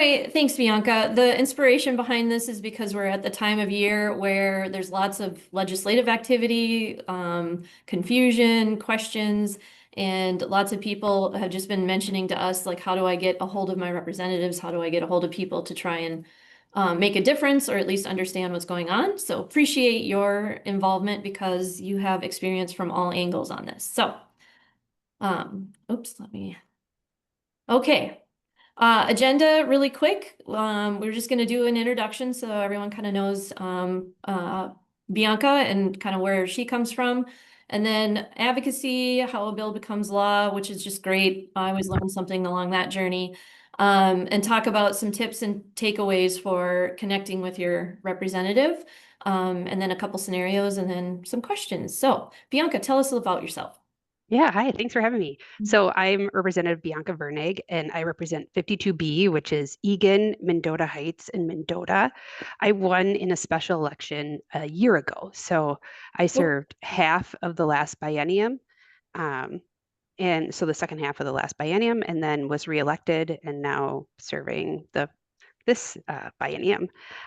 Right, thanks, Bianca. The inspiration behind this is because we're at the time of year where there's lots of legislative activity, confusion, questions, and lots of people have just been mentioning to us, like, how do I get a hold of my representatives? How do I get a hold of people to try and make a difference or at least understand what's going on? So appreciate your involvement because you have experience from all angles on this. So, oops, okay. Agenda really quick. We're just going to do an introduction so everyone kind of knows Bianca and kind of where she comes from. And then advocacy, how a bill becomes law, which is just great. I always learn something along that journey. And talk about some tips and takeaways for connecting with your representative. And then a couple scenarios and then some questions. So, Bianca, tell us about yourself. Yeah, hi, thanks for having me. So I'm Representative Bianca Vernig, and I represent 52B, which is Eagan, Mendota Heights, and Mendota. I won in a special election a year ago. So I Cool. served half of the last biennium, um, and so the second half of the last biennium, and then was reelected and now serving this biennium.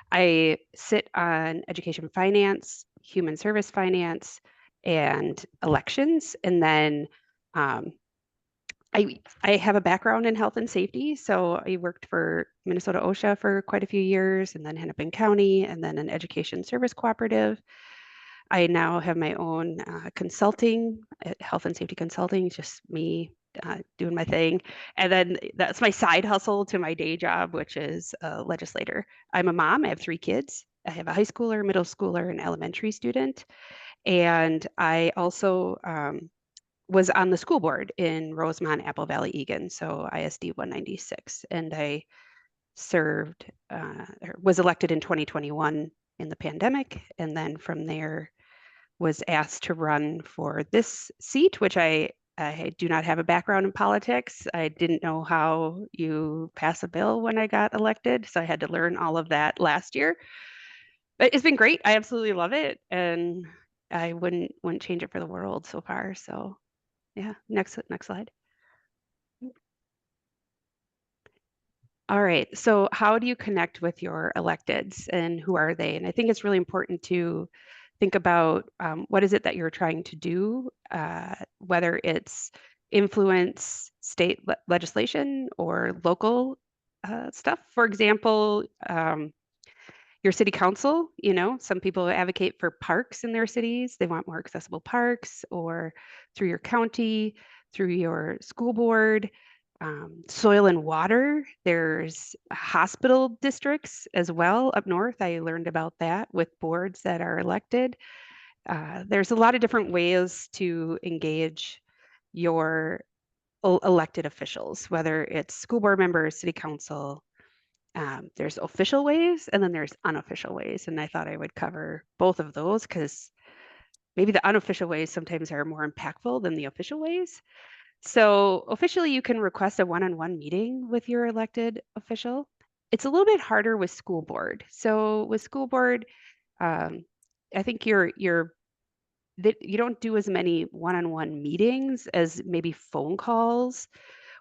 I sit on education finance, human service finance, and elections. And then um, I have a background in health and safety. So I worked for Minnesota OSHA for quite a few years, and then Hennepin County, and then an education service cooperative. I now have my own consulting, health and safety consulting, just me doing my thing. And then that's my side hustle to my day job, which is a legislator. I'm a mom. I have three kids. I have a high schooler, middle schooler, and elementary student. And I also was on the school board in Rosemont, Apple Valley, Eagan, so ISD 196. And I served, or was elected in 2021 in the pandemic. And then from there, was asked to run for this seat, which I do not have a background in politics. I didn't know how you pass a bill when I got elected, so I had to learn all of that last year. But it's been great. I absolutely love it, and I wouldn't change it for the world so far. So yeah, next slide. All right. So how do you connect with your electeds and who are they? And I think it's really important to think about what is it that you're trying to do, whether it's influence state legislation or local stuff. For example, your city council, some people advocate for parks in their cities. They want more accessible parks, or through your county, through your school board, soil and water. There's hospital districts as well up north. I learned about that with boards that are elected. There's a lot of different ways to engage your elected officials, whether it's school board members, city council. There's official ways and then there's unofficial ways. And I thought I would cover both of those because maybe the unofficial ways sometimes are more impactful than the official ways. So officially, you can request a one-on-one meeting with your elected official. It's a little bit harder with school board. So with school board, um, I think you're that you don't do as many one-on-one meetings as maybe phone calls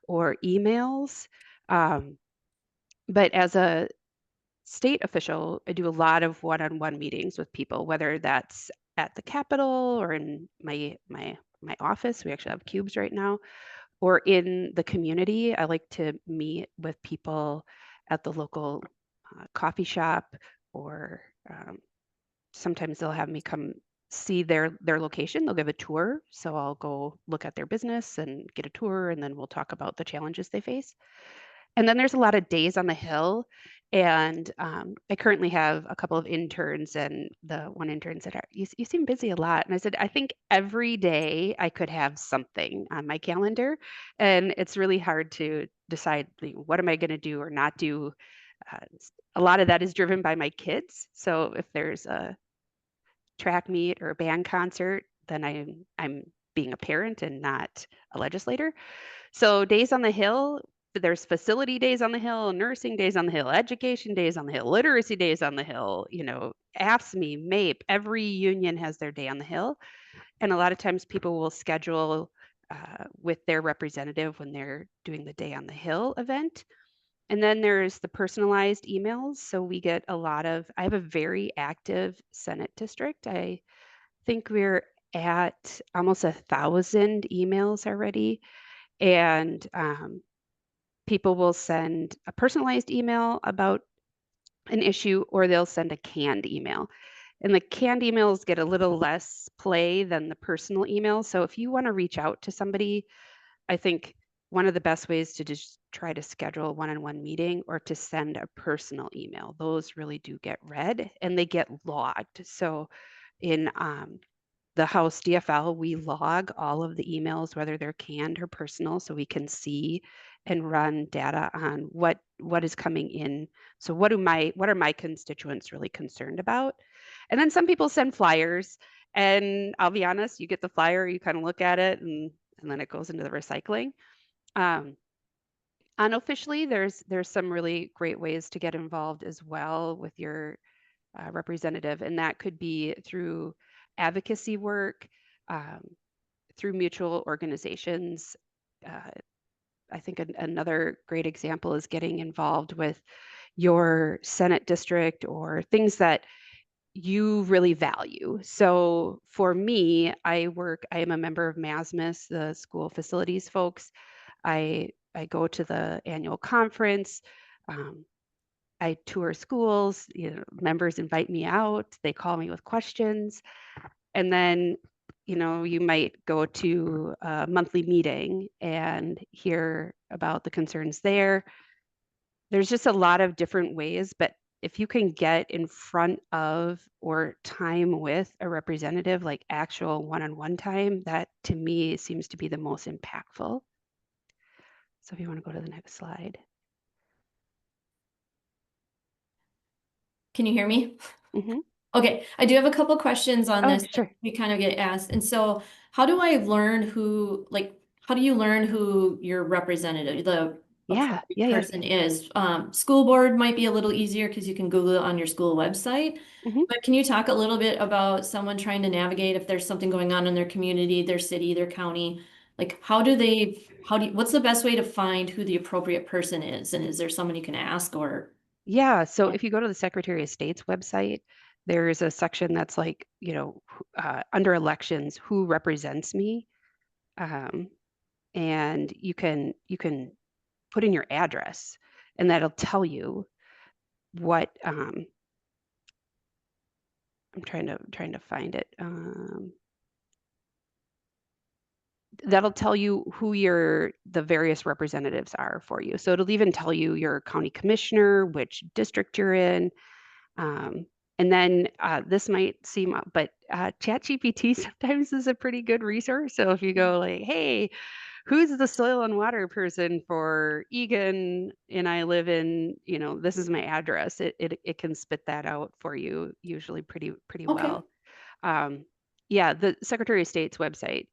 or emails. Um, but as a state official, I do a lot of one-on-one meetings with people, whether that's at the Capitol or in my office. We actually have cubes right now, or in the community. I like to meet with people at the local coffee shop, or sometimes they'll have me come see their location. They'll give a tour, so I'll go look at their business and get a tour, and then we'll talk about the challenges they face. And then there's a lot of days on the Hill. And I currently have a couple of interns, and the one intern said, you seem busy a lot. And I said, I think every day I could have something on my calendar. And it's really hard to decide, what am I going to do or not do. A lot of that is driven by my kids. So if there's a track meet or a band concert, then I'm being a parent and not a legislator. So days on the Hill, there's facility days on the Hill, nursing days on the Hill, education days on the Hill, literacy days on the Hill, AFSCME, MAPE, every union has their day on the Hill. And a lot of times people will schedule with their representative when they're doing the Day on the Hill event. And then there's the personalized emails. So we get a lot of, I have a very active Senate district. I think we're at almost 1,000 emails already. And people will send a personalized email about an issue, or they'll send a canned email. And the canned emails get a little less play than the personal email. So if you want to reach out to somebody, I think one of the best ways to just try to schedule a one-on-one meeting or to send a personal email. Those really do get read and they get logged. So in the House DFL, we log all of the emails, whether they're canned or personal, so we can see and run data on what is coming in. So what are my constituents really concerned about? And then some people send flyers, and I'll be honest, you get the flyer, you kind of look at it, and then it goes into the recycling. Um, Unofficially, there's some really great ways to get involved as well with your representative, and that could be through advocacy work, um, through mutual organizations. Uh, I think another great example is getting involved with your Senate district or things that you really value. So for me, I am a member of MASMIS, the school facilities folks. I go to the annual conference. Um, I tour schools, members invite me out, they call me with questions. And then, you might go to a monthly meeting and hear about the concerns there. There's just a lot of different ways, but if you can get in front of or time with a representative, like actual one-on-one time, that to me seems to be the most impactful. So if you want to go to the next slide. Can you hear me? Mm-hmm. Okay, I do have a couple questions on Oh, this that sure. we kind of get asked. And so how do I learn who, like, how do you learn who your representative, the Yeah, appropriate yeah, yeah. person is? School board might be a little easier because you can Google it on your school website. Mm-hmm. But can you talk a little bit about someone trying to navigate if there's something going on in their community, their city, their county? Like, what's the best way to find who the appropriate person is? And is there someone you can ask or? Yeah. So if you go to the Secretary of State's website, there's a section that's like, under elections, who represents me? Um, and you can put in your address, and that'll tell you what I'm trying to find it. That'll tell you who the various representatives are for you. So it'll even tell you your county commissioner, which district you're in. Um, and then this might seem, but ChatGPT sometimes is a pretty good resource. So if you go like, hey, who's the soil and water person for Egan? And I live in, this is my address. It can spit that out for you usually pretty Okay, well. Um, yeah, the Secretary of State's website,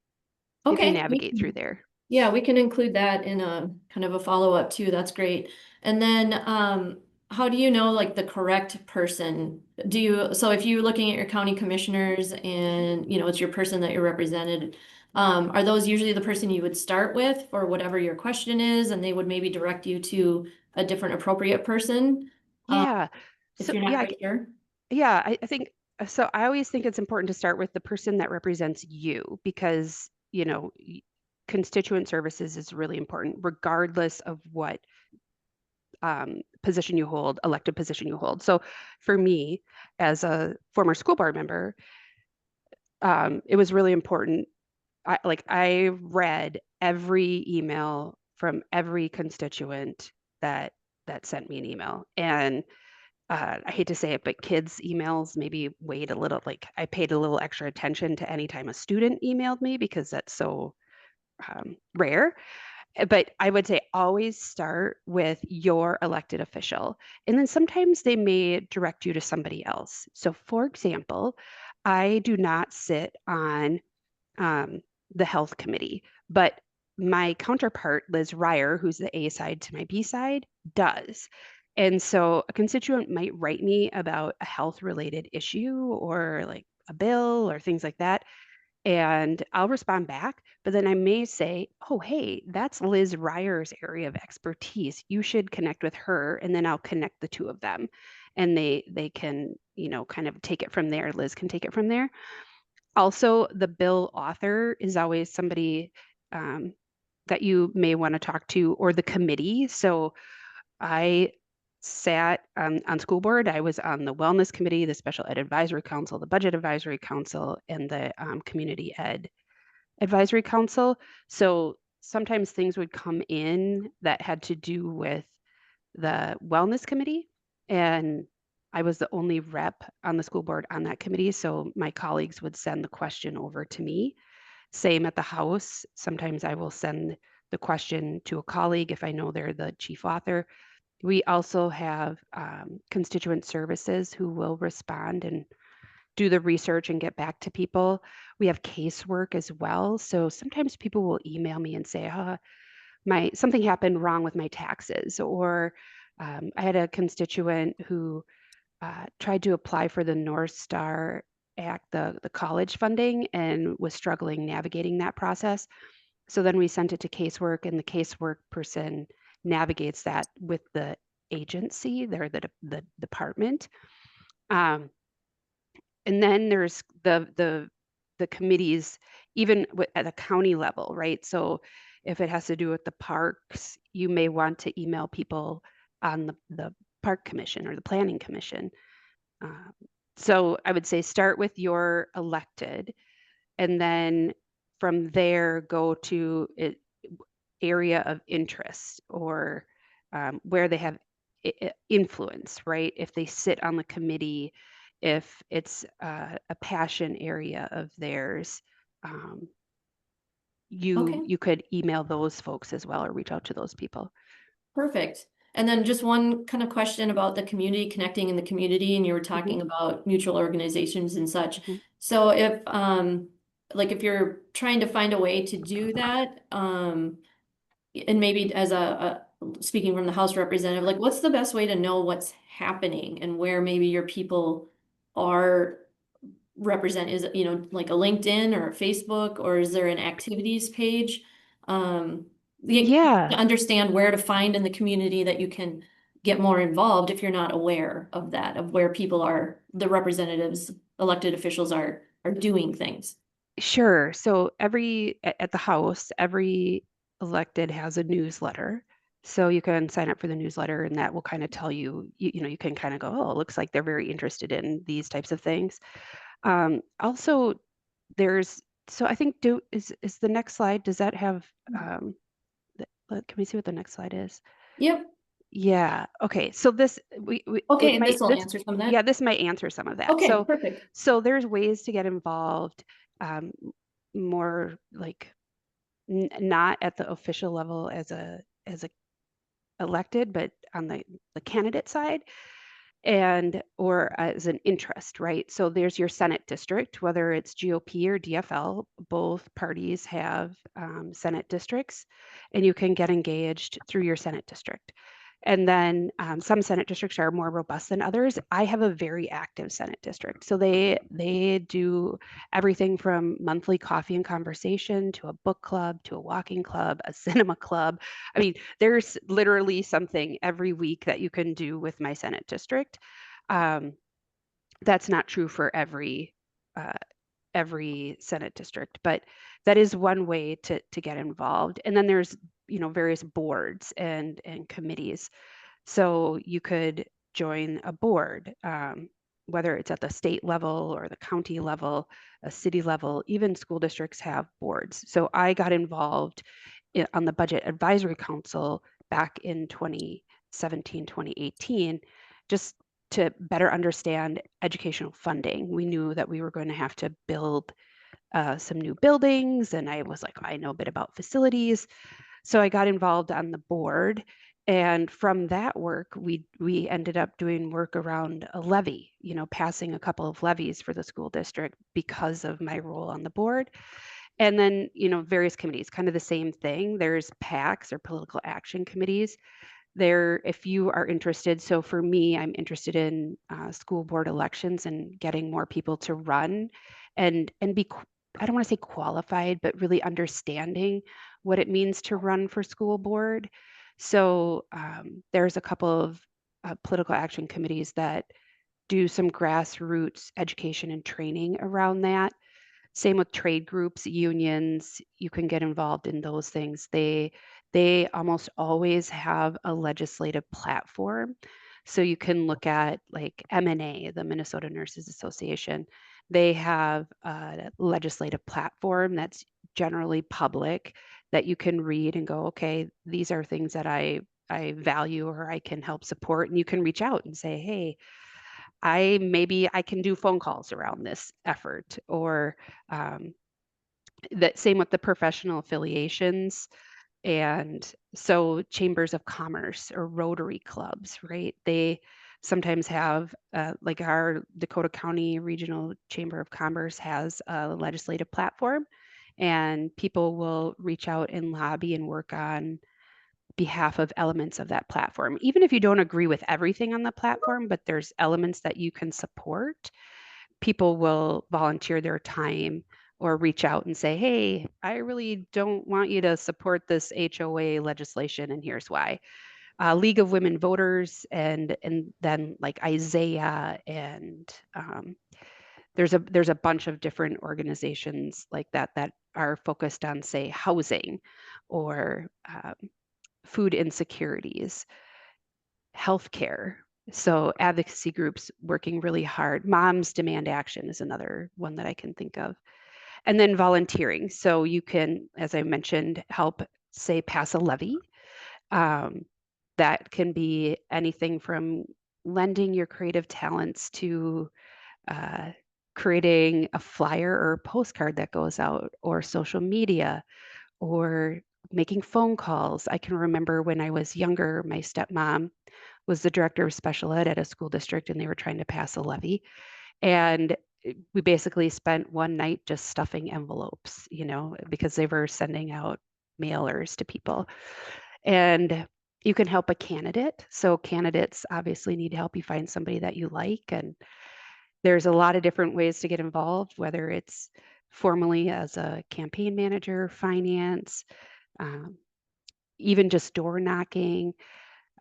if you okay. navigate through there. Yeah, we can include that in a kind of a follow-up too. That's great. And then how do you know like the correct person? So if you're looking at your county commissioners and it's your person that you're represented, are those usually the person you would start with for whatever your question is, and they would maybe direct you to a different appropriate person Yeah. if So you're not yeah, quite sure? yeah, I think so. I always think it's important to start with the person that represents you because, constituent services is really important, regardless of what position you hold, elected position you hold. So for me, as a former school board member, it was really important. I read every email from every constituent that sent me an email, and I hate to say it, but kids' emails maybe weighed a little, like I paid a little extra attention to any time a student emailed me because that's so rare. But I would say always start with your elected official. And then sometimes they may direct you to somebody else. So, for example, I do not sit on um, the health committee, but my counterpart, Liz Ryer, who's the A side to my B side, does. And so a constituent might write me about a health related issue or like a bill or things like that. and I'll respond back, but then I may say, oh, hey, that's Liz Ryer's area of expertise. You should connect with her. And then I'll connect the two of them and they can, kind of take it from there. Liz can take it from there. Also, the bill author is always somebody um, that you may want to talk to, or the committee. So I sat on school board. I was on the wellness committee, the special ed advisory council, the budget advisory council, and the community ed advisory council. So sometimes things would come in that had to do with the wellness committee. And I was the only rep on the school board on that committee. So my colleagues would send the question over to me. Same at the House. Sometimes I will send the question to a colleague if I know they're the chief author. We also have constituent services who will respond and do the research and get back to people. We have casework as well. So sometimes people will email me and say, something happened wrong with my taxes, or I had a constituent who tried to apply for the North Star Act, the college funding, and was struggling navigating that process. So then we sent it to casework, and the casework person navigates that with the agency, they're the department. Um, and then there's the committees, even at the county level, right? So if it has to do with the parks, you may want to email people on the park commission or the planning commission. Um, so I would say start with your elected, and then from there go to area of interest, or where they have influence, right? If they sit on the committee, if it's a passion area of theirs, um, you Okay. you could email those folks as well or reach out to those people. Perfect. And then just one kind of question about the community, connecting in the community, and you were Mhm, talking about mutual organizations and such. mhm. So if like if you're trying to find a way to do that, and maybe as a speaking from the House representative, like what's the best way to know what's happening and where maybe your people are represent? Is it, like a LinkedIn or a Facebook, or is there an activities page? Um, to Yeah, understand where to find in the community that you can get more involved if you're not aware of that, of where people are, the representatives, elected officials are doing things. sure. So at the House, every elected has a newsletter. So you can sign up for the newsletter, and that will kind of tell you, you can kind of go, oh, it looks like they're very interested in these types of things. Also, there's so I think is the next slide, does that have can we see what the next slide is? Yep. Yeah. Okay. So this it Okay, and might this will this answer some of that. yeah, this might answer some of that. Okay, So perfect. there's ways to get involved, um, more like not at the official level as a elected, but on the candidate side, and or as an interest, right? So there's your Senate district, whether it's GOP or DFL, both parties have Senate districts, and you can get engaged through your Senate district. And then some Senate districts are more robust than others. I have a very active Senate district, so they do everything from monthly coffee and conversation to a book club to a walking club, a cinema club. I mean, there's literally something every week that you can do with my Senate district. Um, that's not true for uh, every Senate district, but that is one way to get involved. And then there's various boards and committees. So you could join a board, whether it's at the state level or the county level, a city level. Even school districts have boards. So I got involved on the Budget Advisory Council back in 2017, 2018, just to better understand educational funding. We knew that we were going to have to build some new buildings, and I was like, I know a bit about facilities. So I got involved on the board. And from that work, we ended up doing work around a levy, passing a couple of levies for the school district because of my role on the board. And then, various committees, kind of the same thing. There's PACs or political action committees. There, if you are interested. So for me, I'm interested in school board elections and getting more people to run and be I don't want to say qualified, but really understanding what it means to run for school board. So there's a couple of political action committees that do some grassroots education and training around that. Same with trade groups, unions, you can get involved in those things. They almost always have a legislative platform. So you can look at like MNA, the Minnesota Nurses Association. They have a legislative platform that's generally public that you can read and go, okay, these are things that I value or I can help support. And you can reach out and say, hey, maybe I can do phone calls around this effort, or um, that same with the professional affiliations. And so chambers of commerce or Rotary clubs, right? They sometimes have, like our Dakota County Regional Chamber of Commerce has a legislative platform, and people will reach out and lobby and work on behalf of elements of that platform. Even if you don't agree with everything on the platform, but there's elements that you can support, people will volunteer their time or reach out and say, hey, I really don't want you to support this HOA legislation, and here's why. League of Women Voters, and then like Isaiah, and there's a bunch of different organizations like that that are focused on, say, housing or food insecurities, healthcare. So advocacy groups working really hard. Moms Demand Action is another one that I can think of. And then volunteering. So you can, as I mentioned, help, say, pass a levy. Um, that can be anything from lending your creative talents to uh, creating a flyer or a postcard that goes out, or social media, or making phone calls. I can remember when I was younger, my stepmom was the director of special ed at a school district, and they were trying to pass a levy. And we basically spent one night just stuffing envelopes, because they were sending out mailers to people. And you can help a candidate. So candidates obviously need help. You find somebody that you like, and there's a lot of different ways to get involved, whether it's formally as a campaign manager, finance, um, even just door knocking.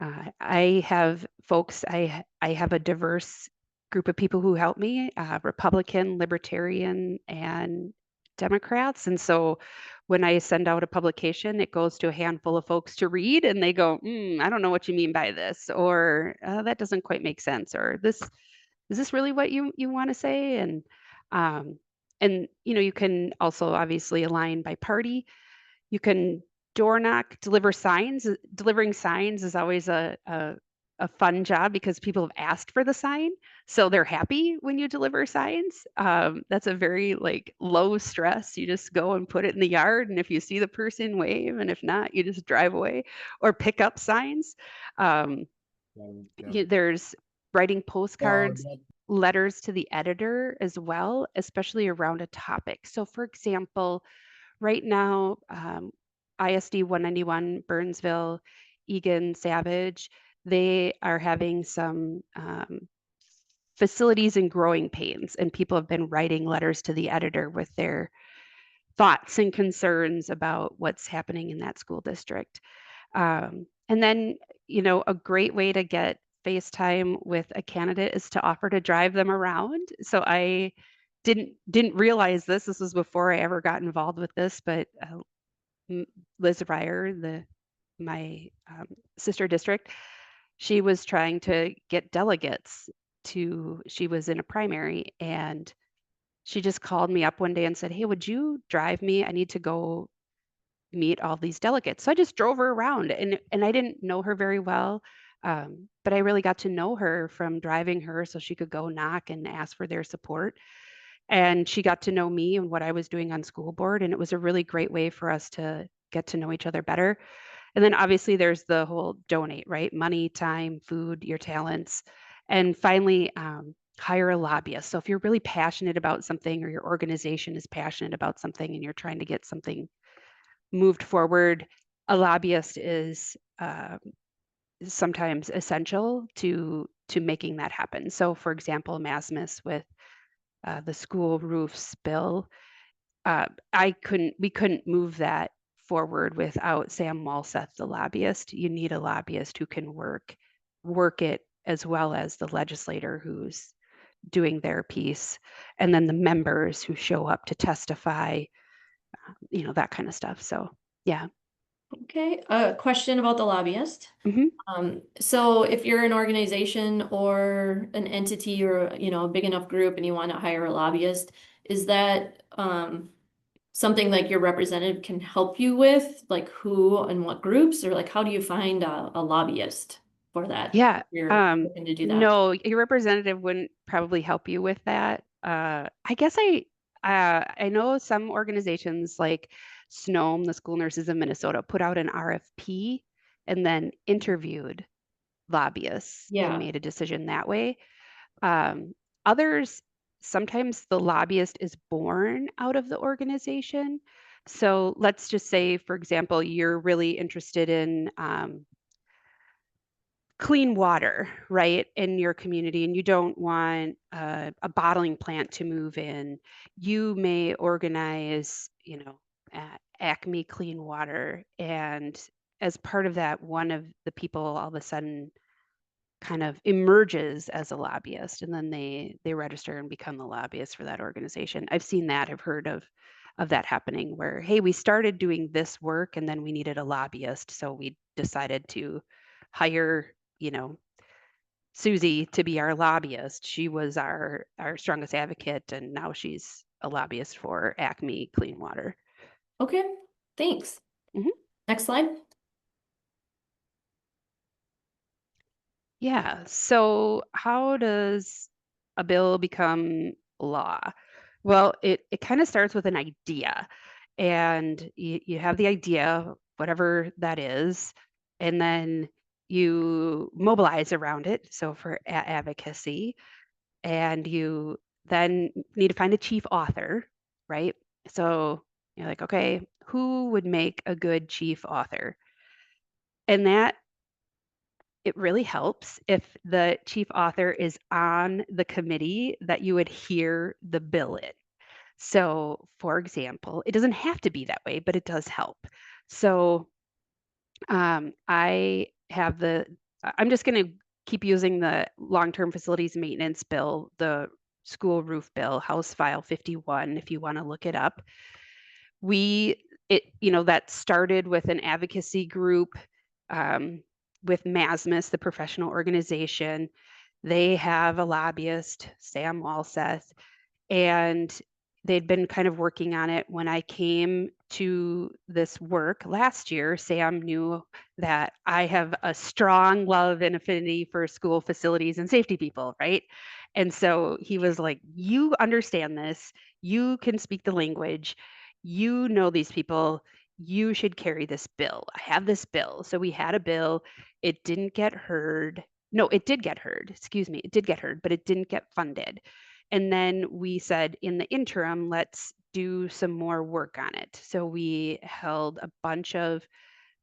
I have folks, I have a diverse group of people who help me, Republican, Libertarian, and Democrats. And so when I send out a publication, it goes to a handful of folks to read, and they go, I don't know what you mean by this, or that doesn't quite make sense, or this is this really what you want to say? Um, and you can also obviously align by party. You can door knock, deliver signs. Delivering signs is always a fun job because people have asked for the sign. So they're happy when you deliver signs. That's a very like low stress. You just go and put it in the yard. And if you see the person, wave. And if not, you just drive away or pick up signs. Um, there's writing postcards, letters to the editor as well, especially around a topic. So for example, right now, ISD 191, Burnsville, Egan, Savage, they are having some facilities and growing pains, and people have been writing letters to the editor with their thoughts and concerns about what's happening in that school district. And then, a great way to get FaceTime with a candidate is to offer to drive them around. So I didn't realize this. This was before I ever got involved with this, but Liz Ryer, my sister district, she was trying to get delegates to. She was in a primary, and she just called me up one day and said, "Hey, would you drive me? I need to go meet all these delegates." So I just drove her around, and I didn't know her very well, but I really got to know her from driving her so she could go knock and ask for their support. And she got to know me and what I was doing on school board, and it was a really great way for us to get to know each other better. And then obviously there's the whole donate, right? Money, time, food, your talents. And finally, hire a lobbyist. So if you're really passionate about something, or your organization is passionate about something, and you're trying to get something moved forward, a lobbyist is sometimes essential to making that happen. So for example, Masmus with the school roofs bill, we couldn't move that forward without Sam Walseth, the lobbyist. You need a lobbyist who can work it as well as the legislator who's doing their piece, and then the members who show up to testify, that kind of stuff. So, yeah. Okay, a question about the lobbyist. hmm So if you're an organization or an entity or, a big enough group and you want to hire a lobbyist, is that something like your representative can help you with, like who and what groups, or like how do you find a lobbyist for that? Yeah. You're looking to do that. No, your representative wouldn't probably help you with that. I guess I know some organizations like SNOM, the School Nurses of Minnesota, put out an RFP and then interviewed lobbyists and Yeah. made a decision that way. Um, Others, sometimes the lobbyist is born out of the organization. So let's just say, for example, you're really interested in clean water, right, in your community, and you don't want a bottling plant to move in. You may organize, Acme Clean Water, and as part of that, one of the people all of a sudden kind of emerges as a lobbyist, and then they register and become the lobbyist for that organization. I've seen that. I've heard of that happening where, hey, we started doing this work and then we needed a lobbyist, so we decided to hire, Susie to be our lobbyist. She was our strongest advocate, and now she's a lobbyist for Acme Clean Water. Okay, thanks. Mhm. Next slide. Yeah. So how does a bill become law? Well, it kind of starts with an idea, and you have the idea, whatever that is, and then you mobilize around it. So for advocacy, and you then need to find a chief author, right? So you're like, okay, who would make a good chief author? And that it really helps if the chief author is on the committee that you would hear the bill in. So, for example, it doesn't have to be that way, but it does help. So, I have I'm just going to keep using the long-term facilities maintenance bill, the school roof bill, House File 51, if you want to look it up. That started with an advocacy group um, with MASMUS, the professional organization. They have a lobbyist, Sam Walseth, and they'd been kind of working on it. When I came to this work last year, Sam knew that I have a strong love and affinity for school facilities and safety people, right? And so he was like, you understand this, you can speak the language, you know these people, you should carry this bill. I have this bill. So we had a bill. It didn't get heard. No, it did get heard. Excuse me. It did get heard, but it didn't get funded. And then we said, in the interim, let's do some more work on it. So we held a bunch of,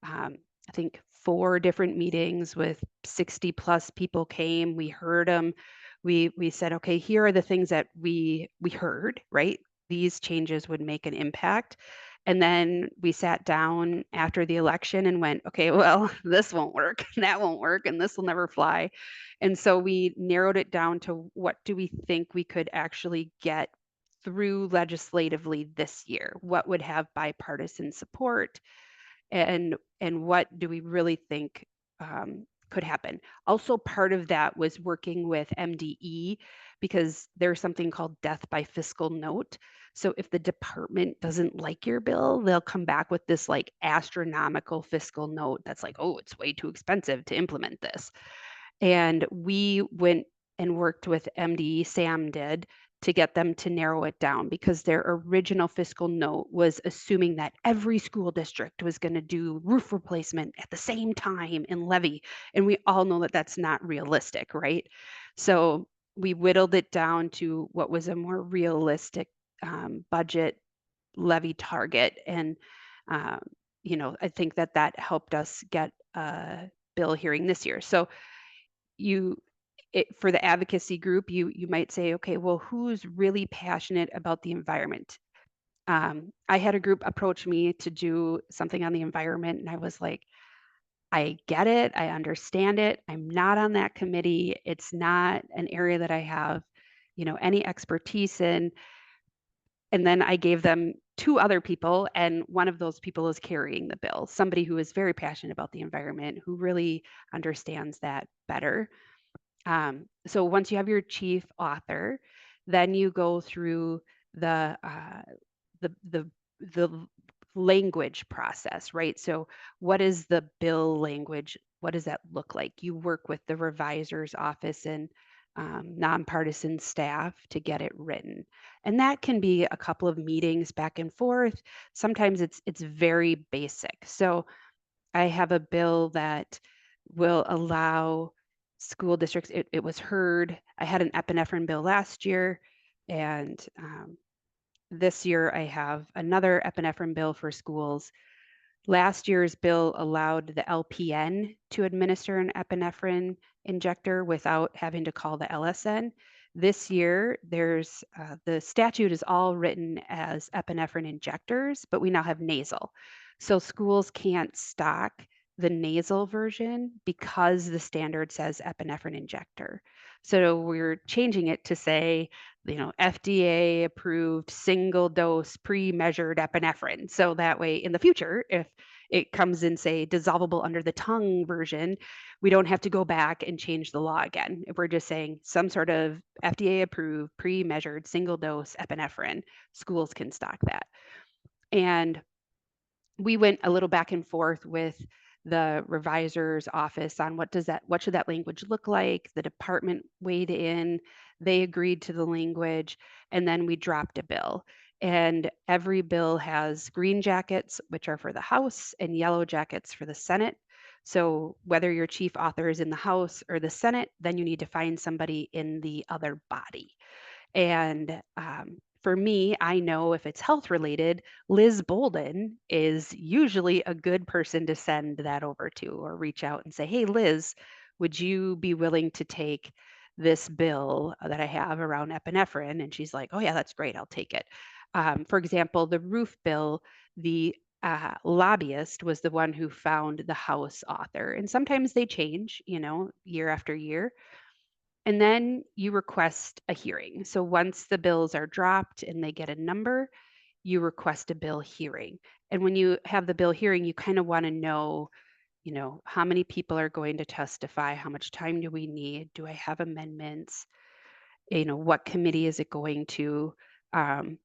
I think, 4 different meetings with 60 plus people came. We heard them. We said, okay, here are the things that we heard, right? These changes would make an impact. And then we sat down after the election and went, okay, well, this won't work, that won't work, and this will never fly. And so we narrowed it down to what do we think we could actually get through legislatively this year? What would have bipartisan support? And what do we really think could happen? Also, part of that was working with MDE because there's something called death by fiscal note. So if the department doesn't like your bill, they'll come back with this like astronomical fiscal note that's like, oh, it's way too expensive to implement this. And we went and worked with MDE, Sam did, to get them to narrow it down because their original fiscal note was assuming that every school district was going to do roof replacement at the same time in levy. And we all know that that's not realistic, right? So we whittled it down to what was a more realistic budget levy target. And, um, I think that helped us get a bill hearing this year. So you for the advocacy group, you might say, okay, well, who's really passionate about the environment? I had a group approach me to do something on the environment, and I was like, I get it. I understand it. I'm not on that committee. It's not an area that I have, any expertise in. And then I gave them two other people, and one of those people is carrying the bill, somebody who is very passionate about the environment, who really understands that better. So once you have your chief author, then you go through the uh, the language process, right? So what is the bill language? What does that look like? You work with the revisor's office and nonpartisan staff to get it written, and that can be a couple of meetings back and forth. Sometimes it's very basic. So I have a bill that will allow school districts, it was heard. I had an epinephrine bill last year, and this year I have another epinephrine bill for schools. Last year's bill allowed the LPN to administer an epinephrine injector without having to call the LSN. This year, the statute is all written as epinephrine injectors, but we now have nasal. So schools can't stock the nasal version because the standard says epinephrine injector. So we're changing it to say, FDA approved single dose pre-measured epinephrine. So that way in the future, if it comes in, say, dissolvable under the tongue version, we don't have to go back and change the law again. If we're just saying some sort of FDA approved pre-measured single dose epinephrine, schools can stock that. And we went a little back and forth with the revisor's office on what should that language look like. The department weighed in, they agreed to the language, and then we dropped a bill. And every bill has green jackets, which are for the House, and yellow jackets for the Senate. So whether your chief author is in the House or the Senate, then you need to find somebody in the other body. And for me, I know if it's health related, Liz Bolden is usually a good person to send that over to or reach out and say, hey, Liz, would you be willing to take this bill that I have around epinephrine? And she's like, oh, yeah, that's great. I'll take it. For example, the roof bill, the lobbyist was the one who found the House author. And sometimes they change, year after year. And then you request a hearing. So once the bills are dropped and they get a number, you request a bill hearing. And when you have the bill hearing, you kind of want to know, how many people are going to testify? How much time do we need? Do I have amendments? What committee is it going to? Um,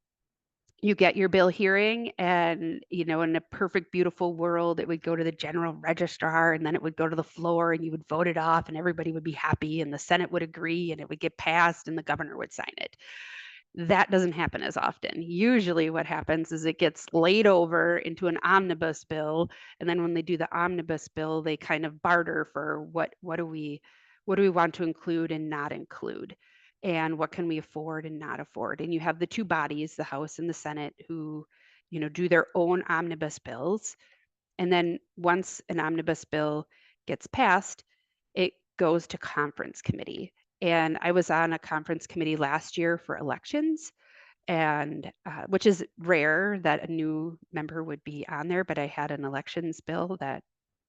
you get your bill hearing, and in a perfect beautiful world it would go to the general registrar, and then it would go to the floor, and you would vote it off, and everybody would be happy, and the Senate would agree, and it would get passed, and the governor would sign it. That doesn't happen as often. Usually what happens is it gets laid over into an omnibus bill, and then when they do the omnibus bill, they kind of barter for what do we want to include and not include, and what can we afford and not afford. And you have the two bodies, the House and the Senate, who do their own omnibus bills. And then once an omnibus bill gets passed, it goes to conference committee. And I was on a conference committee last year for elections, and which is rare that a new member would be on there, but I had an elections bill that,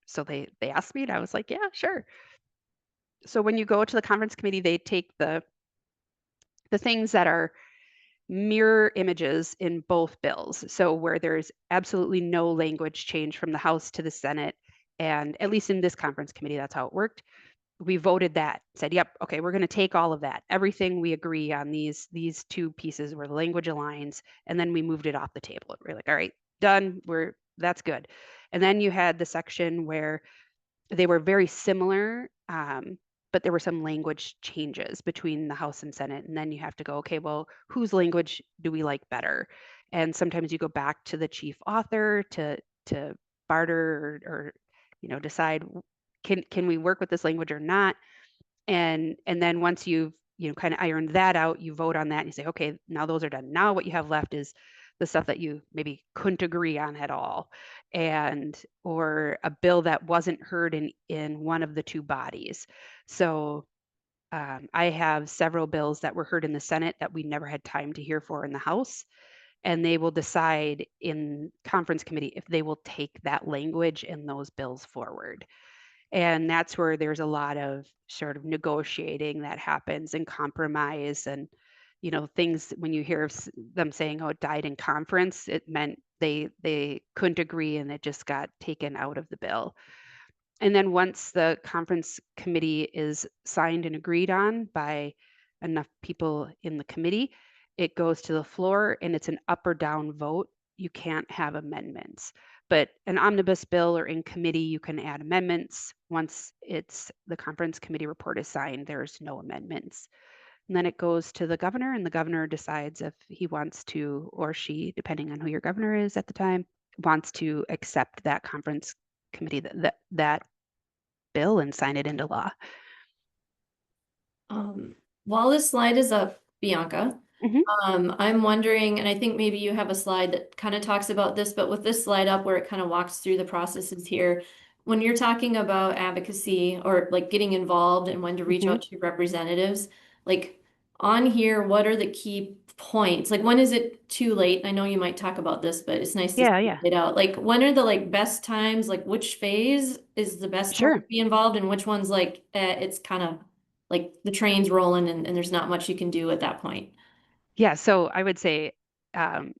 so they asked me, and I was like, yeah, sure. So when you go to the conference committee, they take the things that are mirror images in both bills. So where there's absolutely no language change from the House to the Senate, and at least in this conference committee, that's how it worked. We voted that, said, yep, okay, we're going to take all of that. Everything we agree on these two pieces where the language aligns, and then we moved it off the table. We're like, all right, done. That's good. And then you had the section where they were very similar, but there were some language changes between the House and Senate. And then you have to go, okay, well, whose language do we like better? And sometimes you go back to the chief author to barter or decide, can we work with this language or not? And then once you've kind of ironed that out, you vote on that and you say, okay, now those are done. Now what you have left is the stuff that you maybe couldn't agree on at all, and or a bill that wasn't heard in one of the two bodies. So I have several bills that were heard in the Senate that we never had time to hear for in the House. and they will decide in conference committee if they will take that language and those bills forward. And that's where there's a lot of sort of negotiating that happens and compromise and, things when you hear them saying, oh, it died in conference, it meant they couldn't agree and it just got taken out of the bill. And then once the conference committee is signed and agreed on by enough people in the committee, it goes to the floor and it's an up or down vote. You can't have amendments. But an omnibus bill or in committee, you can add amendments. Once it's the conference committee report is signed, there's no amendments. And then it goes to the governor, and the governor decides if he wants to, or she, depending on who your governor is at the time, wants to accept that conference committee that bill and sign it into law. While this slide is up, Bianca, Mhm. I'm wondering, and I think maybe you have a slide that kind of talks about this, but with this slide up where it kind of walks through the processes here, when you're talking about advocacy or like getting involved and when to reach Mhm. out to representatives, like on here, what are the key points? Like when is it too late? I know you might talk about this, but it's nice to Yeah, see yeah. it out. Like when are the like best times? Like which phase is the best time to Sure. be involved, and which one's like it's kind of like the train's rolling and there's not much you can do at that point. Yeah, so I would say um,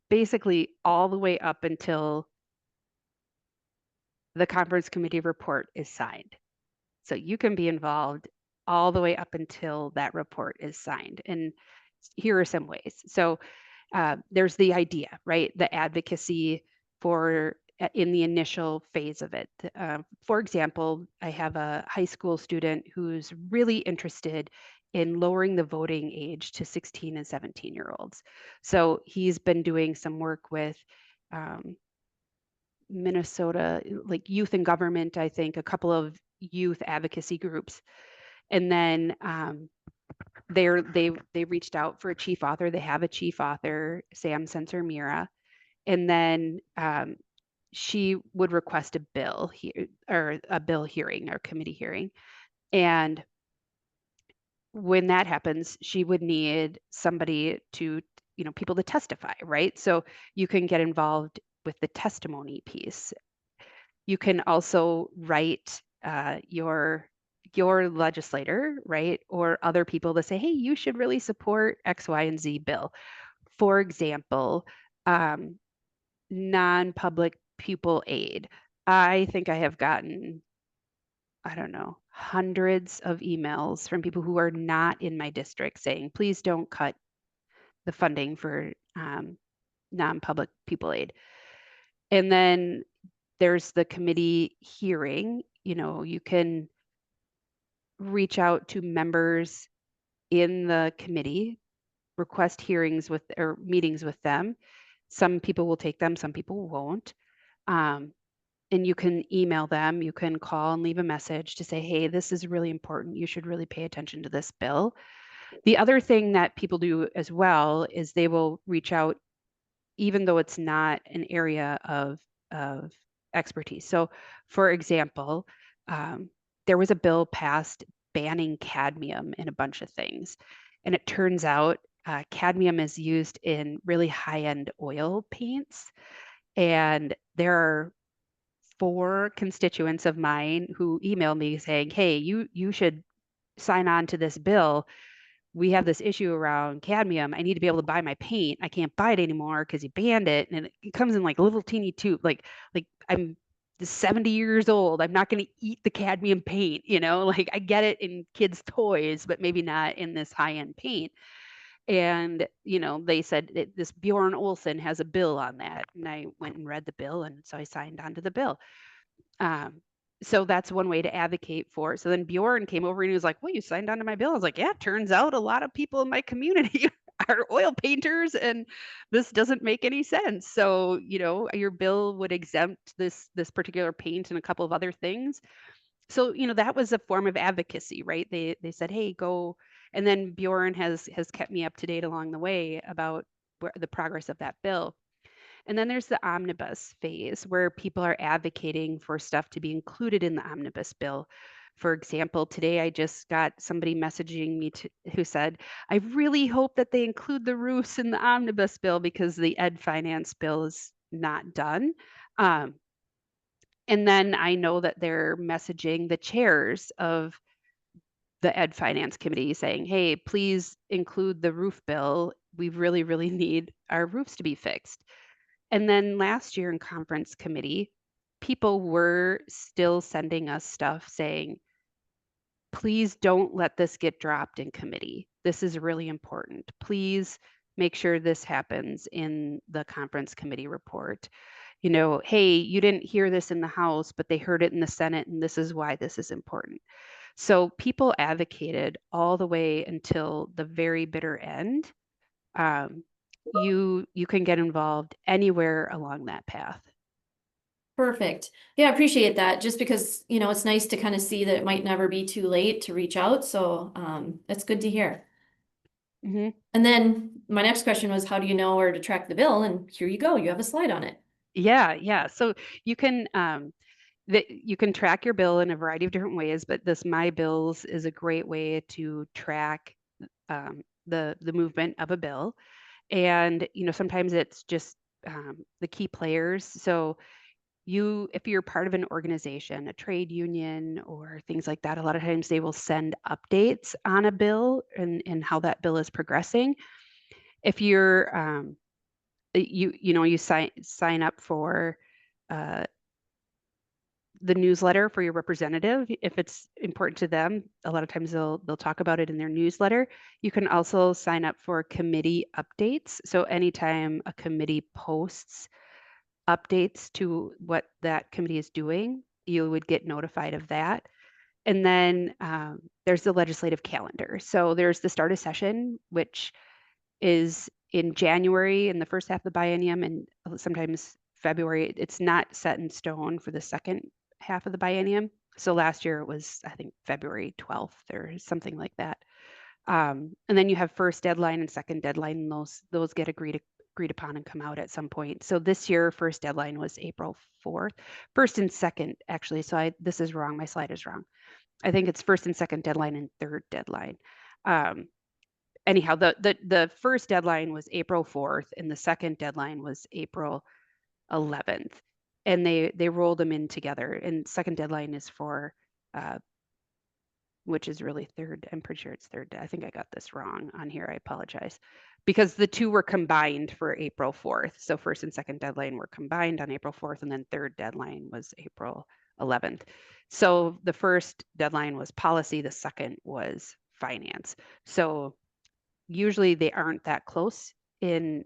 basically all the way up until the conference committee report is signed. So you can be involved all the way up until that report is signed. And here are some ways. So there's the idea, right? The advocacy for in the initial phase of it. For example, I have a high school student who's really interested in lowering the voting age to 16 and 17-year-olds. So he's been doing some work with um, Minnesota, like youth and government, I think, a couple of youth advocacy groups. And then they reached out for a chief author. They have a chief author, Sam Sensor Mira, and then she would request a bill here or a bill hearing or committee hearing. And when that happens, she would need somebody to, people to testify, right? So you can get involved with the testimony piece. You can also write your legislator, right, or other people to say, hey, you should really support X, Y, and Z bill. For example, um, non-public pupil aid. I think I have gotten, I don't know, hundreds of emails from people who are not in my district saying, please don't cut the funding for non-public pupil aid. And then there's the committee hearing. You can reach out to members in the committee, request hearings with or meetings with them. Some people will take them, some people won't. Um, and you can email them, you can call and leave a message to say, hey, this is really important. You should really pay attention to this bill. The other thing that people do as well is they will reach out, even though it's not an area of expertise. So, for example, um, there was a bill passed banning cadmium in a bunch of things. And it turns out cadmium is used in really high-end oil paints. And there are four constituents of mine who emailed me saying, hey, you should sign on to this bill. We have this issue around cadmium. I need to be able to buy my paint. I can't buy it anymore because you banned it. And it comes in like little teeny tube. Like I'm 70 years old. I'm not going to eat the cadmium paint, like I get it in kids' toys, but maybe not in this high-end paint. And, they said this Bjorn Olson has a bill on that. And I went and read the bill. And so I signed on to the bill. Um, so that's one way to advocate for. So then Bjorn came over and he was like, well, you signed on to my bill. I was like, yeah, it turns out a lot of people in my community are oil painters and this doesn't make any sense. So, your bill would exempt this particular paint and a couple of other things. So, that was a form of advocacy, right? They said, hey, go. And then Bjorn has kept me up to date along the way about the progress of that bill. And then there's the omnibus phase where people are advocating for stuff to be included in the omnibus bill. For example, today I just got somebody messaging me who said, I really hope that they include the roofs in the omnibus bill because the ed finance bill is not done. Um, and then I know that they're messaging the chairs of the ed finance committee saying, hey, please include the roof bill. We really, really need our roofs to be fixed. And then last year in conference committee, people were still sending us stuff saying, please don't let this get dropped in committee. This is really important. Please make sure this happens in the conference committee report. You know, hey, you didn't hear this in the House, but they heard it in the Senate, and this is why this is important. So people advocated all the way until the very bitter end. Um, you can get involved anywhere along that path. Perfect. Yeah, I appreciate that. Just because, it's nice to kind of see that it might never be too late to reach out. So, that's good to hear. Hmm. And then my next question was, how do you know where to track the bill? And here you go. You have a slide on it. Yeah, yeah. So you can you can track your bill in a variety of different ways, but this My Bills is a great way to track the movement of a bill. And sometimes it's just the key players. So if you're part of an organization, a trade union, or things like that, a lot of times they will send updates on a bill and how that bill is progressing. If you're you sign up for uh, the newsletter for your representative if it's important to them. A lot of times they'll talk about it in their newsletter. You can also sign up for committee updates. So anytime a committee posts updates to what that committee is doing, you would get notified of that. And then there's the legislative calendar. So there's the start of session, which is in January in the first half of the biennium and sometimes February. It's not set in stone for the second half of the biennium. So last year it was, I think, February 12th or something like that. And then you have first deadline and second deadline, and those get agreed upon and come out at some point. So this year, first deadline was April 4th. First and second, actually. So this is wrong. My slide is wrong. I think it's first and second deadline and third deadline. Anyhow, the first deadline was April 4th, and the second deadline was April 11th, and they rolled them in together. And second deadline is for which is really third. I'm pretty sure it's third. I think I got this wrong on here. I apologize. Because the two were combined for April 4th. So first and second deadline were combined on April 4th, and then third deadline was April 11th. So the first deadline was policy, the second was finance. So usually they aren't that close in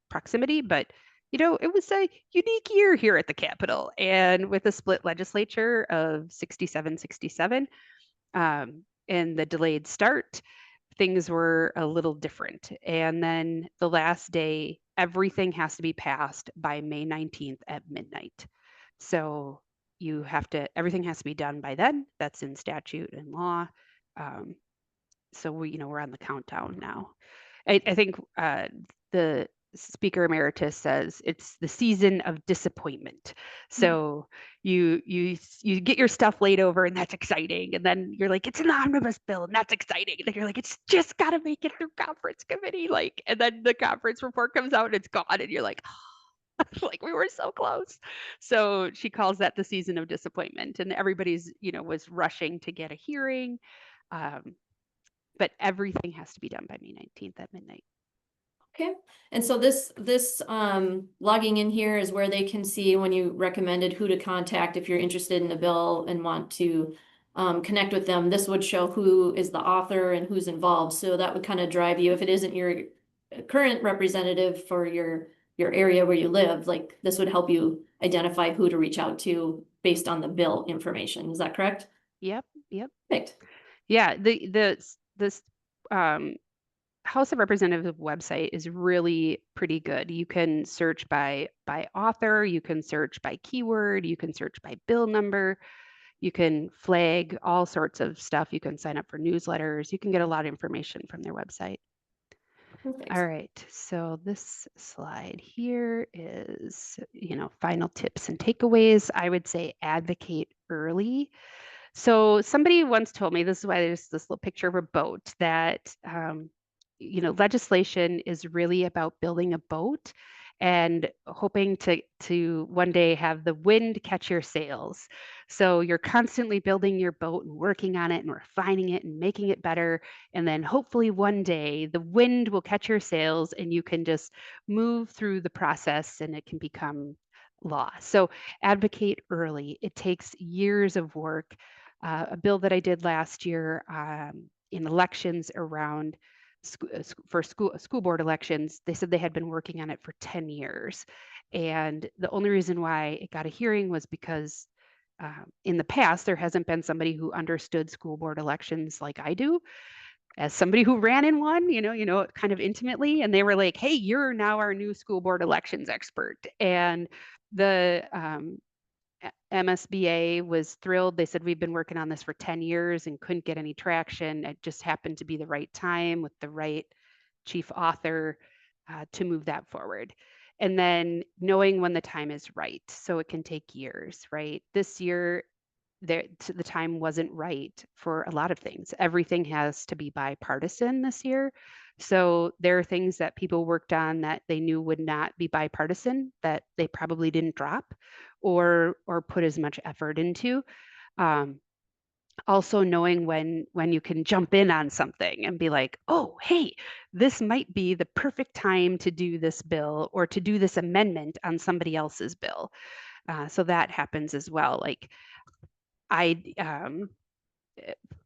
proximity, but it was a unique year here at the Capitol. And with a split legislature of 67-67, and the delayed start, things were a little different. And then the last day, everything has to be passed by May 19th at midnight. So everything has to be done by then. That's in statute and law. So we're on the countdown now. I think the Speaker Emeritus says it's the season of disappointment. So you get your stuff laid over, and that's exciting. And then you're like, it's an omnibus bill, and that's exciting. And then you're like, it's just got to make it through conference committee. And then the conference report comes out and it's gone, and you're like, oh, like we were so close. So she calls that the season of disappointment, and everybody's was rushing to get a hearing. But everything has to be done by May 19th at midnight. Okay. And so this logging in here is where they can see when you recommended who to contact if you're interested in a bill and want to connect with them. This would show who is the author and who's involved. So that would kind of drive you if it isn't your current representative for your area where you live, like this would help you identify who to reach out to based on the bill information. Is that correct? Yep. Perfect. Yeah, this House of Representatives website is really pretty good. You can search by author, you can search by keyword, you can search by bill number, you can flag all sorts of stuff. You can sign up for newsletters. You can get a lot of information from their website. Perfect. All right, so this slide here is, final tips and takeaways. I would say advocate early. So somebody once told me, this is why there's this little picture of a boat, that legislation is really about building a boat and hoping to one day have the wind catch your sails. So you're constantly building your boat and working on it and refining it and making it better. And then hopefully one day the wind will catch your sails and you can just move through the process and it can become law. So advocate early. It takes years of work. A bill that I did last year in elections around for school board elections, they said they had been working on it for 10 years. And the only reason why it got a hearing was because in the past, there hasn't been somebody who understood school board elections like I do. As somebody who ran in one, it kind of intimately, and they were like, "Hey, you're now our new school board elections expert." And the MSBA was thrilled. They said, "We've been working on this for 10 years and couldn't get any traction. It just happened to be the right time with the right chief author to move that forward." And then knowing when the time is right. So it can take years, right? This year, the time wasn't right for a lot of things. Everything has to be bipartisan this year. So there are things that people worked on that they knew would not be bipartisan that they probably didn't drop or put as much effort into. Um, Also knowing when you can jump in on something and be like, oh, hey, this might be the perfect time to do this bill or to do this amendment on somebody else's bill. So that happens as well. Like I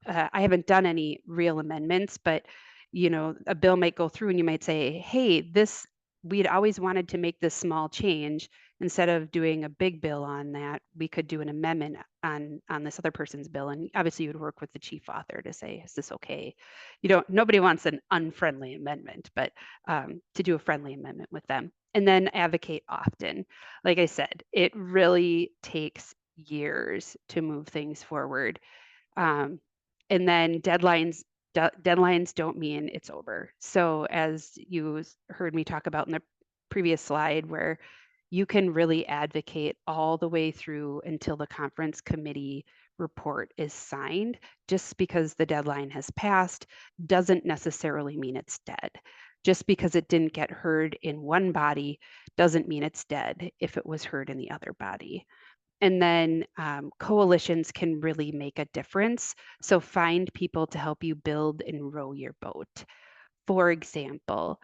I haven't done any real amendments, but a bill might go through and you might say, hey, this, we'd always wanted to make this small change. Instead of doing a big bill on that, we could do an amendment on this other person's bill. And obviously you would work with the chief author to say, is this okay? Nobody wants an unfriendly amendment, but to do a friendly amendment with them. And then advocate often. Like I said, it really takes years to move things forward. Um, and then deadlines don't mean it's over. So as you heard me talk about in the previous slide, where you can really advocate all the way through until the conference committee report is signed. Just because the deadline has passed doesn't necessarily mean it's dead. Just because it didn't get heard in one body doesn't mean it's dead if it was heard in the other body. And then coalitions can really make a difference. So find people to help you build and row your boat. For example,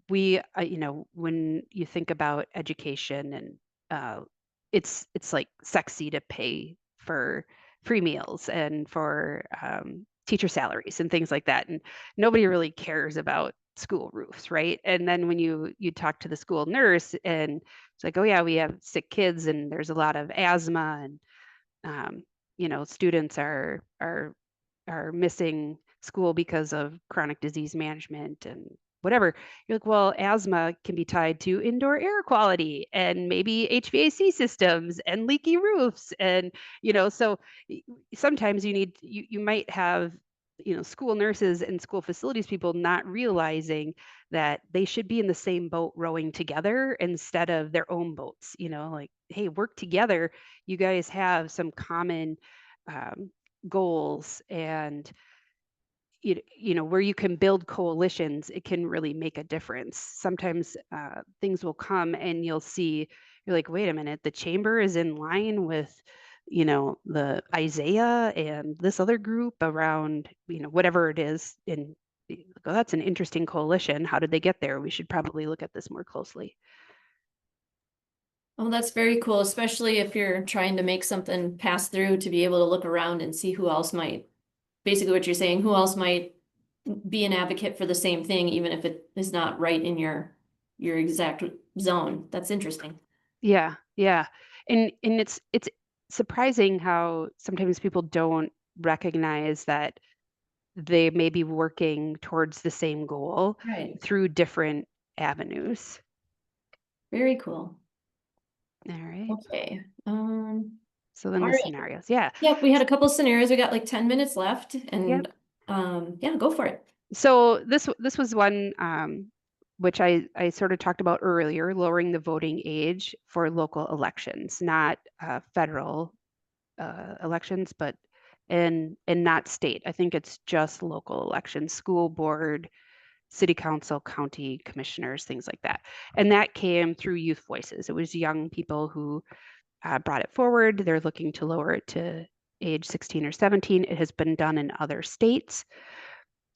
when you think about education and it's like sexy to pay for free meals and for teacher salaries and things like that, and nobody really cares about school roofs, right? And then when you talk to the school nurse and it's like, oh yeah, we have sick kids and there's a lot of asthma and students are missing school because of chronic disease management and whatever. You're like, well, asthma can be tied to indoor air quality and maybe HVAC systems and leaky roofs. And, so sometimes you might have, school nurses and school facilities people not realizing that they should be in the same boat rowing together instead of their own boats, like, hey, work together. You guys have some common um, goals, and where you can build coalitions, it can really make a difference. Sometimes things will come and you'll see, you're like, wait a minute, the chamber is in line with the Isaiah and this other group around whatever it is, and oh, that's an interesting coalition. How did they get there? We should probably look at this more closely. Oh, that's very cool, especially if you're trying to make something pass through to be able to look around and see who else might, basically what you're saying, who else might be an advocate for the same thing, even if it is not right in your exact zone. That's interesting. Yeah. And it's surprising how sometimes people don't recognize that they may be working towards the same goal Right. through different avenues. Very cool. All right. Okay. So then All the right. scenarios. Yeah. Yep, we had a couple scenarios. We got like 10 minutes left Yep. and yeah, go for it. So this was one which I sort of talked about earlier, lowering the voting age for local elections, not federal elections, but and not state. I think it's just local elections, school board, city council, county commissioners, things like that. And that came through Youth Voices. It was young people who brought it forward. They're looking to lower it to age 16 or 17. It has been done in other states.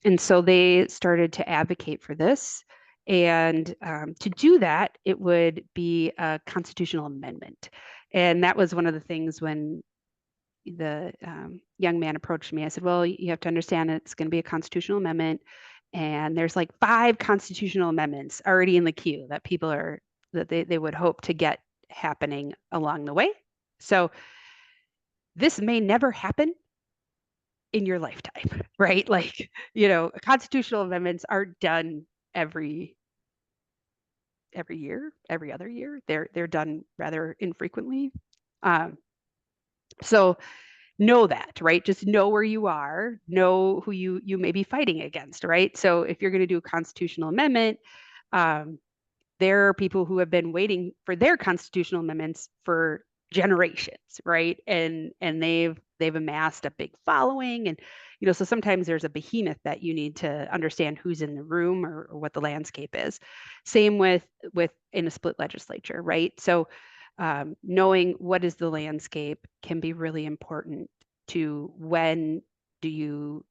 And so they started to advocate for this. And to do that, it would be a constitutional amendment. And that was one of the things when the young man approached me. I said, well, you have to understand it's going to be a constitutional amendment. And there's like 5 constitutional amendments already in the queue that people are, that they would hope to get happening along the way. So this may never happen in your lifetime, right? Like, constitutional amendments aren't done every year, every other year. They're done rather infrequently. So know that, right? Just know where you are, know who you may be fighting against, right? So if you're going to do a constitutional amendment, there are people who have been waiting for their constitutional amendments for generations, right? And they've amassed a big following, and so sometimes there's a behemoth that you need to understand who's in the room, or what the landscape is. Same with in a split legislature, right? So knowing what is the landscape can be really important to when do you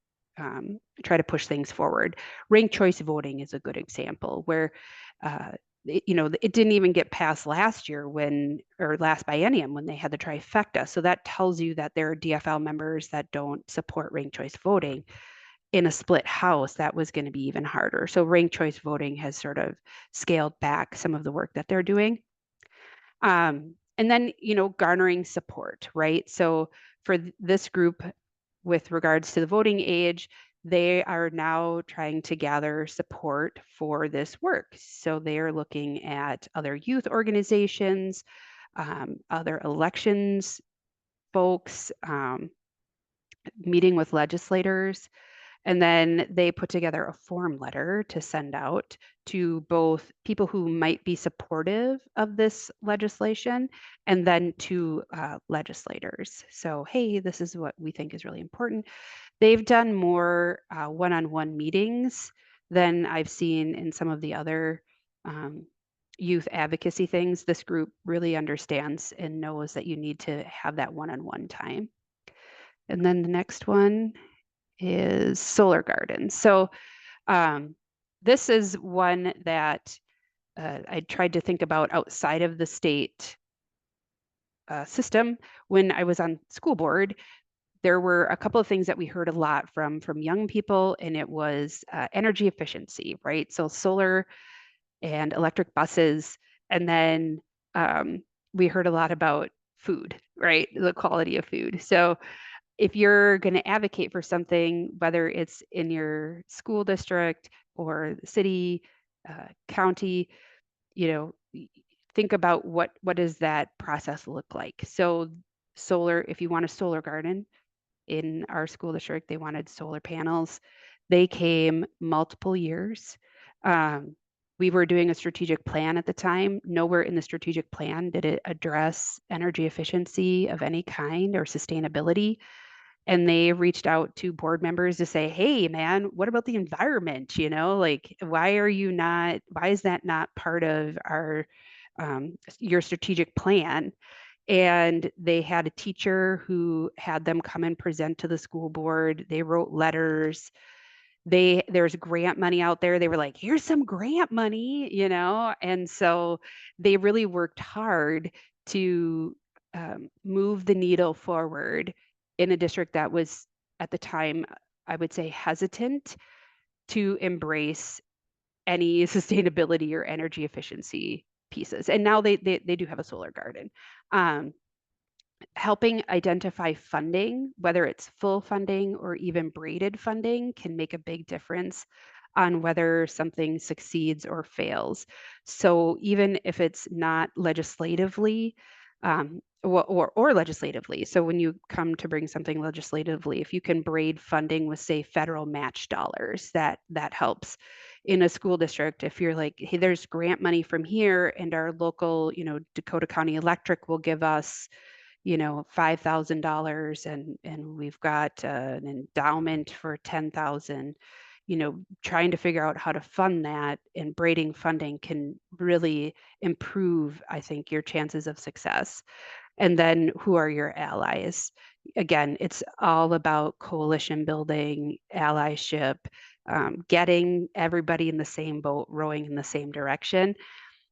try to push things forward. Ranked choice voting is a good example where it didn't even get passed last year or last biennium when they had the trifecta. So that tells you that there are DFL members that don't support ranked choice voting. In a split house, that was going to be even harder. So ranked choice voting has sort of scaled back some of the work that they're doing. And then, garnering support, right? So for this group, with regards to the voting age, they are now trying to gather support for this work. So they are looking at other youth organizations, other elections folks, meeting with legislators. And then they put together a form letter to send out to both people who might be supportive of this legislation, and then to legislators. So, hey, this is what we think is really important. They've done more one-on-one meetings than I've seen in some of the other youth advocacy things. This group really understands and knows that you need to have that one-on-one time. And then the next one is solar gardens. So this is one that I tried to think about outside of the state system. When I was on school board, there were a couple of things that we heard a lot from young people, and it was energy efficiency, right? So solar and electric buses. And then we heard a lot about food, right? The quality of food. So if you're going to advocate for something, whether it's in your school district or the city, county, think about what does that process look like. So solar, if you want a solar garden in our school district, they wanted solar panels. They came multiple years. We were doing a strategic plan at the time. Nowhere in the strategic plan did it address energy efficiency of any kind or sustainability. And they reached out to board members to say, hey, man, what about the environment? Like, why is that not part of your strategic plan? And they had a teacher who had them come and present to the school board. They wrote letters. There's grant money out there. They were like, here's some grant money, and so they really worked hard to move the needle forward in a district that was, at the time, I would say, hesitant to embrace any sustainability or energy efficiency pieces. And now they do have a solar garden. Helping identify funding, whether it's full funding or even braided funding, can make a big difference on whether something succeeds or fails. So even if it's not legislatively, or legislatively. So when you come to bring something legislatively, if you can braid funding with, say, federal match dollars, that helps. In a school district, if you're like, hey, there's grant money from here, and our local, Dakota County Electric will give us $5,000 and we've got an endowment for 10,000, trying to figure out how to fund that, and braiding funding can really improve, I think, your chances of success. And then who are your allies? Again, it's all about coalition building, allyship, getting everybody in the same boat, rowing in the same direction,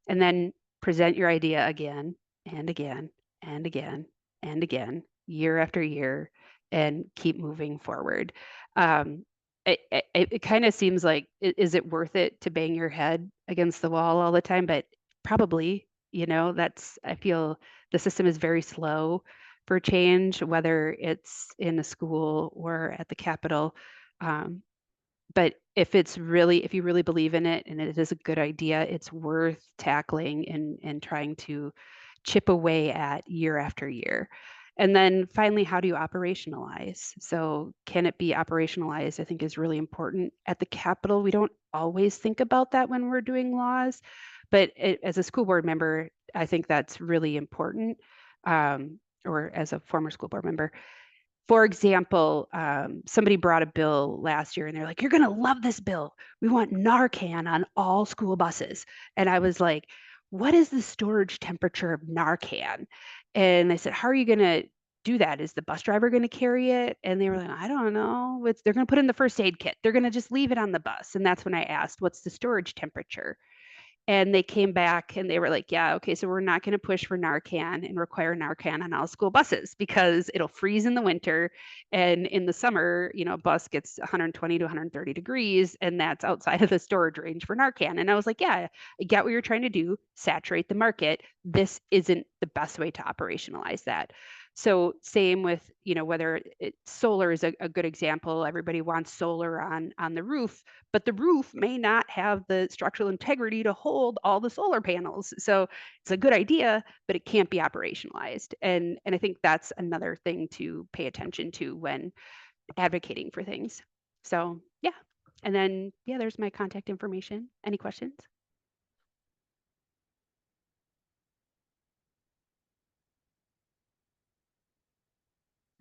and then present your idea again and again and again and again, year after year, and keep moving forward. Um, it kind of seems like, is it worth it to bang your head against the wall all the time? But probably, I feel the system is very slow for change, whether it's in a school or at the Capitol. Um, but if you really believe in it and it is a good idea, it's worth tackling and trying to chip away at year after year. And then finally, how do you operationalize? So can it be operationalized? I think is really important. At the Capitol, we don't always think about that when we're doing laws, but as a school board member, I think that's really important. Or as a former school board member, for example, somebody brought a bill last year and they're like, "You're going to love this bill. We want Narcan on all school buses." And I was like, "What is the storage temperature of Narcan?" And they said, "How are you going to do that? Is the bus driver going to carry it?" And they were like, "I don't know. They're going to put in the first aid kit. They're going to just leave it on the bus." And that's when I asked, "What's the storage temperature?" And they came back and they were like, "Yeah, okay, so we're not going to push for Narcan and require Narcan on all school buses because it'll freeze in the winter. And in the summer, a bus gets 120 to 130 degrees, and that's outside of the storage range for Narcan." And I was like, "Yeah, I get what you're trying to do, saturate the market. This isn't the best way to operationalize that." So same with, whether solar is a good example. Everybody wants solar on the roof, but the roof may not have the structural integrity to hold all the solar panels. So it's a good idea, but it can't be operationalized. And I think that's another thing to pay attention to when advocating for things. So yeah. And then yeah, there's my contact information. Any questions?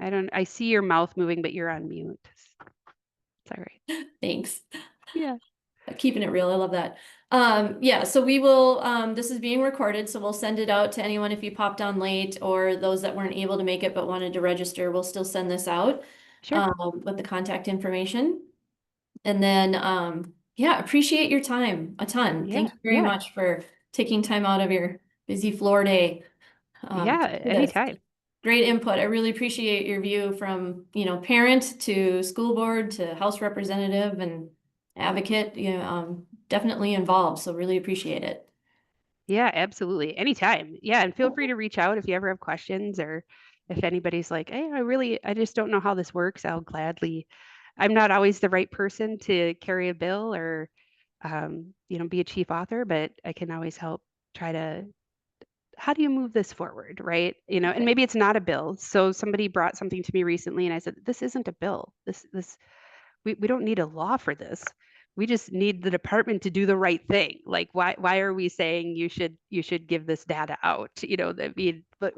I see your mouth moving, but you're on mute. It's all right. Thanks. Yeah. Keeping it real. I love that. Yeah, so we will, this is being recorded, so we'll send it out to anyone if you popped on late or those that weren't able to make it but wanted to register. We'll still send this out Sure. with the contact information. And then, yeah, appreciate your time a ton. Yeah. Thank you very Yeah. much for taking time out of your busy floor day. Yeah. To do this. Anytime. Great input. I really appreciate your view from, parent to school board to House representative and advocate, definitely involved. So really appreciate it. Yeah, absolutely. Anytime. Yeah, and feel free to reach out if you ever have questions, or if anybody's like, "Hey, I just don't know how this works." I'm not always the right person to carry a bill or be a chief author, but I can always help try to, how do you move this forward, right? And maybe it's not a bill. So somebody brought something to me recently and I said, "This isn't a bill. We don't need a law for this. We just need the department to do the right thing. Like, why are we saying you should give this data out? But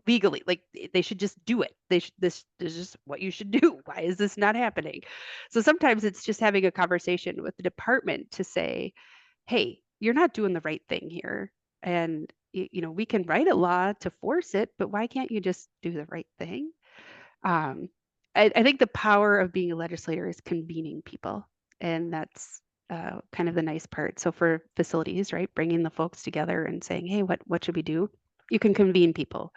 legally, like, they should just do it. This is just what you should do. Why is this not happening?" So sometimes it's just having a conversation with the department to say, "Hey, you're not doing the right thing here. And we can write a law to force it, but why can't you just do the right thing?" um, I think the power of being a legislator is convening people, and that's kind of the nice part. So for facilities, right, bringing the folks together and saying, "Hey, what should we do?" You can convene people.